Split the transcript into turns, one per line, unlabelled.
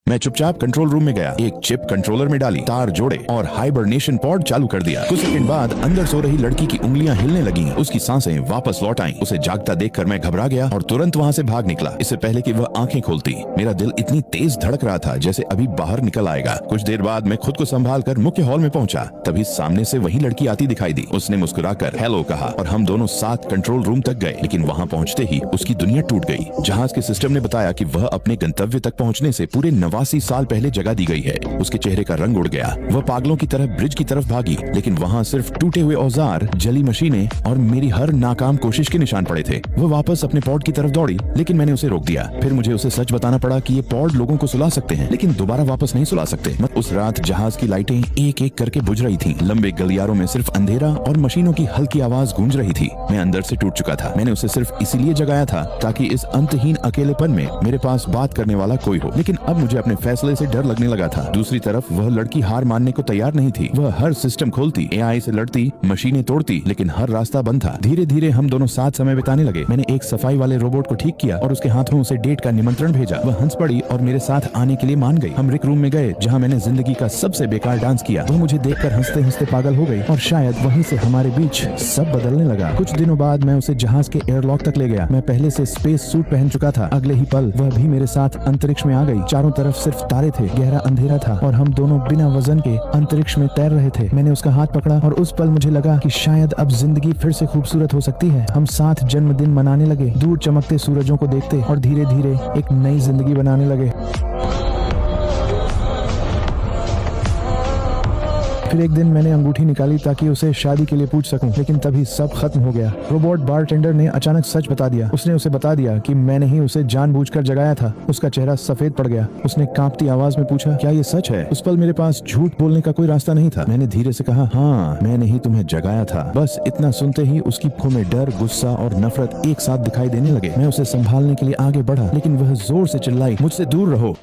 मैं चुपचाप control room में गया, एक चिप कंट्रोलर में डाली, तार जोड़े और हाइबरनेशन पॉड चालू कर दिया। कुछ सेकंड बाद अंदर सो रही लड़की की उंगलियां हिलने लगी, उसकी सांसें वापस लौट आईं। उसे जागता देखकर मैं घबरा गया और तुरंत वहां से भाग निकला, इससे पहले कि वह आंखें खोलती। मेरा दिल इतनी तेज धड़क रहा था जैसे अभी बाहर निकल आएगा। कुछ देर बाद मैं खुद को संभाल कर मुख्य हॉल में पहुंचा, तभी सामने से वही लड़की आती दिखाई दी। उसने मुस्कुराकर हेलो कहा और हम दोनों साथ कंट्रोल रूम तक गए, लेकिन वहां पहुंचते ही उसकी दुनिया टूट गई। जहाज के सिस्टम ने बताया कि वह अपने गंतव्य तक पहुंचने से पूरे 89 साल पहले जगह दी गई है। उसके चेहरे का रंग उड़ गया, वह पागलों की तरह ब्रिज की तरफ भागी, लेकिन वहाँ सिर्फ टूटे हुए औजार, जली मशीनें और मेरी हर नाकाम कोशिश के निशान पड़े थे। वह वापस अपने पॉड की तरफ दौड़ी, लेकिन मैंने उसे रोक दिया। फिर मुझे उसे सच बताना पड़ा कि ये पॉड लोगों को सुला सकते हैं, लेकिन दोबारा वापस नहीं सुला सकते। उस रात जहाज की लाइटें एक एक करके बुझ रही थी। लंबे गलियारों में सिर्फ अंधेरा और मशीनों की हल्की आवाज गूंज रही थी। मैं अंदर से टूट चुका था। मैंने उसे सिर्फ इसीलिए जगाया था ताकि इस अंतहीन अकेलेपन में मेरे पास बात करने वाला कोई हो, लेकिन अब मुझे अपने फैसले से डर लगने लगा था। दूसरी तरफ वह लड़की हार मानने को तैयार नहीं थी। वह हर सिस्टम खोलती, एआई से लड़ती, मशीनें तोड़ती, लेकिन हर रास्ता बंद था। धीरे धीरे हम दोनों साथ समय बिताने लगे। मैंने एक सफाई वाले रोबोट को ठीक किया और उसके हाथों से डेट का निमंत्रण भेजा। वह हंस पड़ी और मेरे साथ आने के लिए मान गई। हम रिक रूम में गए जहाँ मैंने जिंदगी का सबसे बेकार डांस किया। वह मुझे देखकर हंसते हंसते पागल हो गई और शायद वहीं से हमारे बीच सब बदलने लगा। कुछ दिनों बाद मैं उसे जहाज के एयरलॉक तक ले गया। मैं पहले से स्पेस सूट पहन चुका था। अगले ही पल वह भी मेरे साथ अंतरिक्ष में आ गई। चारों तरफ सिर्फ तारे थे, गहरा अंधेरा था और हम दोनों बिना वजन के अंतरिक्ष में तैर रहे थे। मैंने उसका हाथ पकड़ा और उस पल मुझे लगा कि शायद अब जिंदगी फिर से खूबसूरत हो सकती है। हम साथ जन्मदिन मनाने लगे, दूर चमकते सूरजों को देखते और धीरे धीरे एक नई जिंदगी बनाने लगे। फिर एक दिन मैंने अंगूठी निकाली ताकि उसे शादी के लिए पूछ सकूं, लेकिन तभी सब खत्म हो गया। रोबोट बारटेंडर ने अचानक सच बता दिया। उसने उसे बता दिया कि मैंने ही उसे जानबूझकर जगाया था। उसका चेहरा सफेद पड़ गया। उसने कांपती आवाज में पूछा, क्या ये सच है? उस पल मेरे पास झूठ बोलने का कोई रास्ता नहीं था। मैंने धीरे से कहा, हाँ, मैंने ही तुम्हें जगाया था। बस इतना सुनते ही उसकी आंखों में डर, गुस्सा और नफरत एक साथ दिखाई देने लगे। मैं उसे संभालने के लिए आगे बढ़ा, लेकिन वह जोर से चिल्लाई, मुझसे दूर रहो।